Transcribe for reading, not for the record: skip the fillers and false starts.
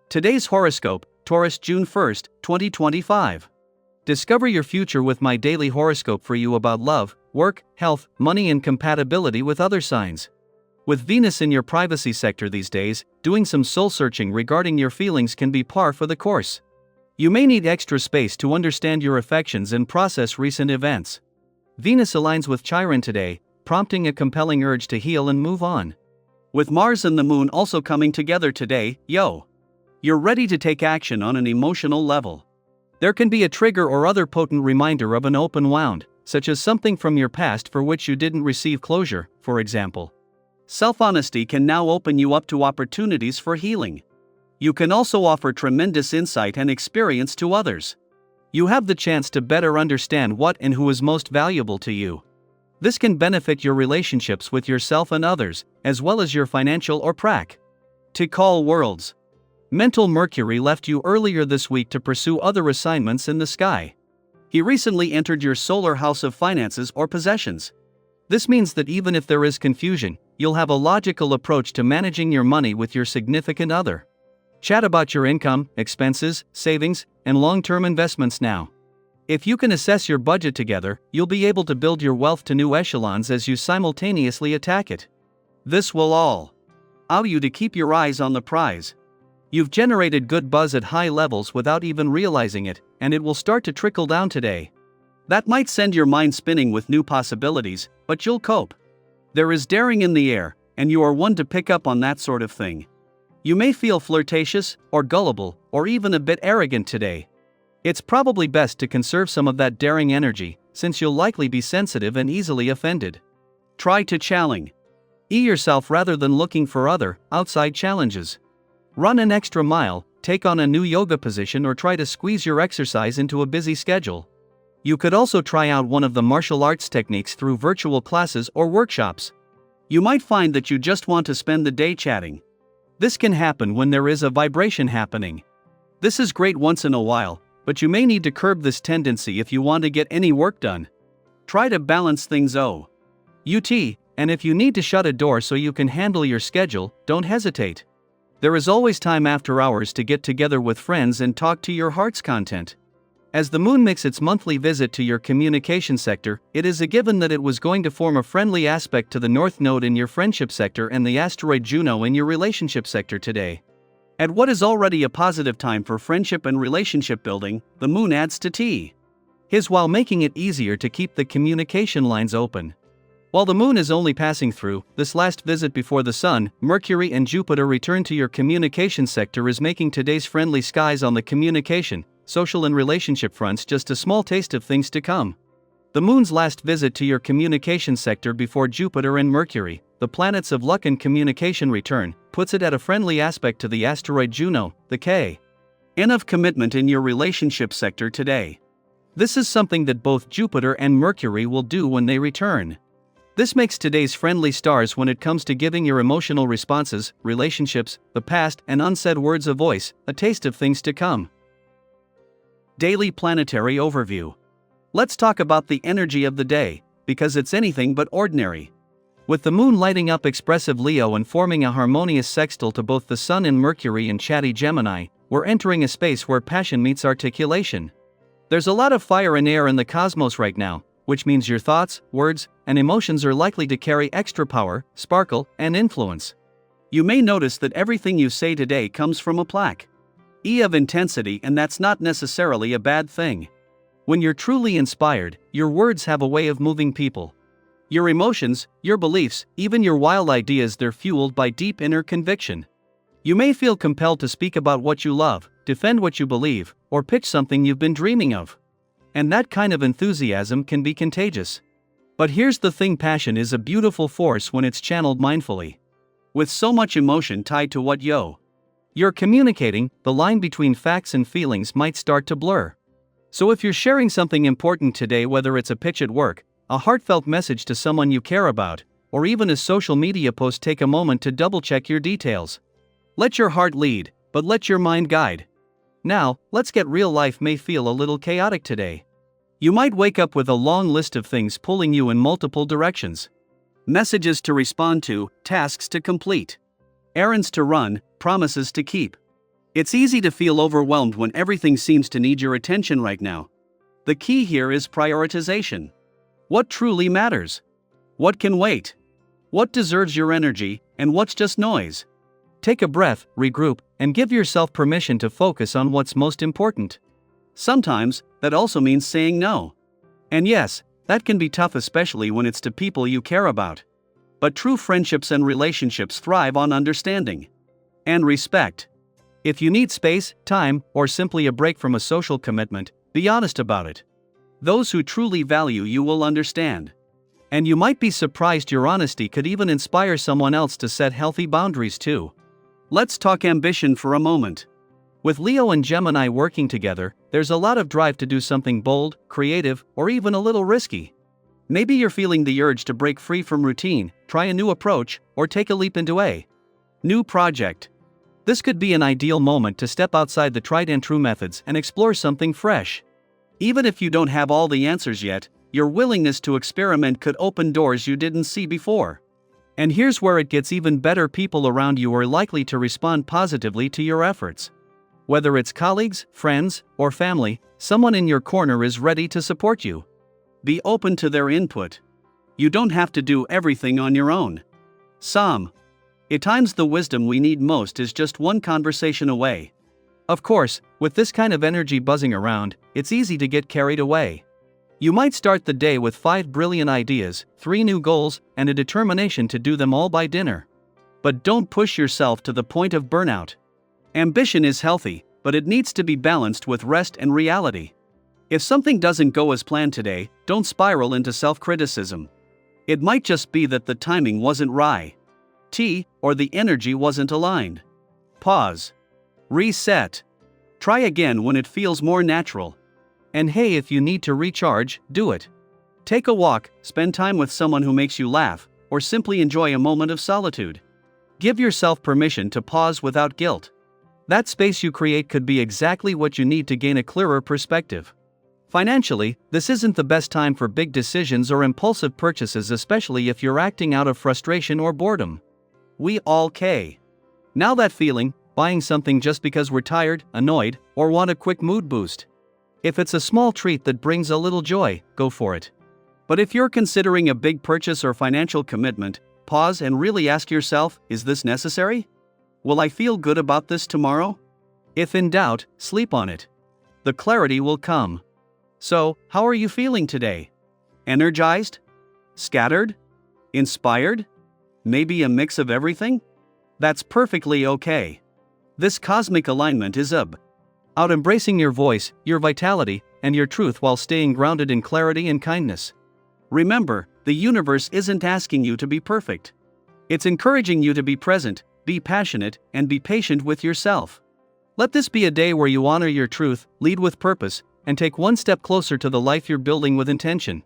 Today's horoscope, Taurus June 1st, 2025. Discover your future with my daily horoscope for you about love, work, health, money and compatibility with other signs. With Venus in your privacy sector these days, doing some soul searching regarding your feelings can be par for the course. You may need extra space to understand your affections and process recent events. Venus aligns with Chiron today, prompting a compelling urge to heal and move on. With Mars and the Moon also coming together today, you're ready to take action on an emotional level. There can be a trigger or other potent reminder of an open wound, such as something from your past for which you didn't receive closure, for example. Self-honesty can now open you up to opportunities for healing. You can also offer tremendous insight and experience to others. You have the chance to better understand what and who is most valuable to you. This can benefit your relationships with yourself and others, as well as your financial or practical worlds. Mental Mercury left you earlier this week to pursue other assignments in the sky. He recently entered your solar house of finances or possessions. This means that even if there is confusion, you'll have a logical approach to managing your money with your significant other. Chat about your income, expenses, savings, and long-term investments now. If you can assess your budget together, you'll be able to build your wealth to new echelons as you simultaneously attack it. This will allow you to keep your eyes on the prize. You've generated good buzz at high levels without even realizing it, and it will start to trickle down today. That might send your mind spinning with new possibilities, but you'll cope. There is daring in the air, and you are one to pick up on that sort of thing. You may feel flirtatious, or gullible, or even a bit arrogant today. It's probably best to conserve some of that daring energy, since you'll likely be sensitive and easily offended. Try to challenge yourself rather than looking for other, outside challenges. Run an extra mile, take on a new yoga position or try to squeeze your exercise into a busy schedule. You could also try out one of the martial arts techniques through virtual classes or workshops. You might find that you just want to spend the day chatting. This can happen when there is a vibration happening. This is great once in a while, but you may need to curb this tendency if you want to get any work done. Try to balance things out. And if you need to shut a door so you can handle your schedule, don't hesitate. There is always time after hours to get together with friends and talk to your heart's content. As the moon makes its monthly visit to your communication sector, it is a given that it was going to form a friendly aspect to the North Node in your friendship sector and the asteroid Juno in your relationship sector today. At what is already a positive time for friendship and relationship building, the moon adds to his while making it easier to keep the communication lines open. While the moon is only passing through, this last visit before the sun, Mercury and Jupiter return to your communication sector is making today's friendly skies on the communication, social and relationship fronts just a small taste of things to come. The moon's last visit to your communication sector before Jupiter and Mercury, the planets of luck and communication return, puts it at a friendly aspect to the asteroid Juno, the K.N. of commitment in your relationship sector today. This is something that both Jupiter and Mercury will do when they return. This makes today's friendly stars when it comes to giving your emotional responses, relationships, the past, and unsaid words a voice, a taste of things to come. Daily Planetary Overview. Let's talk about the energy of the day, because it's anything but ordinary. With the moon lighting up expressive Leo and forming a harmonious sextile to both the sun and Mercury in chatty Gemini, we're entering a space where passion meets articulation. There's a lot of fire and air in the cosmos right now, which means your thoughts, words, and emotions are likely to carry extra power, sparkle, and influence. You may notice that everything you say today comes from a plaque of intensity, and that's not necessarily a bad thing. When you're truly inspired, your words have a way of moving people. Your emotions, your beliefs, even your wild ideas, they're fueled by deep inner conviction. You may feel compelled to speak about what you love, defend what you believe, or pitch something you've been dreaming of. And that kind of enthusiasm can be contagious. But here's the thing: passion is a beautiful force when it's channeled mindfully. With so much emotion tied to what you're communicating, the line between facts and feelings might start to blur. So if you're sharing something important today, whether it's a pitch at work, a heartfelt message to someone you care about, or even a social media post, take a moment to double-check your details. Let your heart lead, but let your mind guide. Now, let's get real. Life may feel a little chaotic today. You might wake up with a long list of things pulling you in multiple directions. Messages to respond to, tasks to complete, errands to run, promises to keep. It's easy to feel overwhelmed when everything seems to need your attention right now. The key here is prioritization. What truly matters? What can wait? What deserves your energy, and what's just noise? Take a breath, regroup, and give yourself permission to focus on what's most important. Sometimes, that also means saying no. And yes, that can be tough, especially when it's to people you care about. But true friendships and relationships thrive on understanding and respect. If you need space, time, or simply a break from a social commitment, be honest about it. Those who truly value you will understand. And you might be surprised your honesty could even inspire someone else to set healthy boundaries too. Let's talk ambition for a moment. With Leo and Gemini working together, there's a lot of drive to do something bold, creative, or even a little risky. Maybe you're feeling the urge to break free from routine, try a new approach, or take a leap into a new project. This could be an ideal moment to step outside the tried and true methods and explore something fresh. Even if you don't have all the answers yet, your willingness to experiment could open doors you didn't see before. And here's where it gets even better: people around you are likely to respond positively to your efforts. Whether it's colleagues, friends, or family, someone in your corner is ready to support you. Be open to their input. You don't have to do everything on your own. At times the wisdom we need most is just one conversation away. Of course, with this kind of energy buzzing around, it's easy to get carried away. You might start the day with 5 brilliant ideas, 3 new goals, and a determination to do them all by dinner. But don't push yourself to the point of burnout. Ambition is healthy, but it needs to be balanced with rest and reality. If something doesn't go as planned today, don't spiral into self-criticism. It might just be that the timing wasn't right, or the energy wasn't aligned. Pause. Reset. Try again when it feels more natural. And hey, if you need to recharge, do it. Take a walk, spend time with someone who makes you laugh, or simply enjoy a moment of solitude. Give yourself permission to pause without guilt. That space you create could be exactly what you need to gain a clearer perspective. Financially, this isn't the best time for big decisions or impulsive purchases, especially if you're acting out of frustration or boredom. Now that feeling, buying something just because we're tired, annoyed, or want a quick mood boost. If it's a small treat that brings a little joy, go for it. But if you're considering a big purchase or financial commitment, pause and really ask yourself, is this necessary? Will I feel good about this tomorrow? If in doubt, sleep on it. The clarity will come. So, how are you feeling today? Energized? Scattered? Inspired? Maybe a mix of everything? That's perfectly okay. This cosmic alignment is out embracing your voice, your vitality, and your truth while staying grounded in clarity and kindness. Remember, the universe isn't asking you to be perfect. It's encouraging you to be present, be passionate, and be patient with yourself. Let this be a day where you honor your truth, lead with purpose, and take one step closer to the life you're building with intention.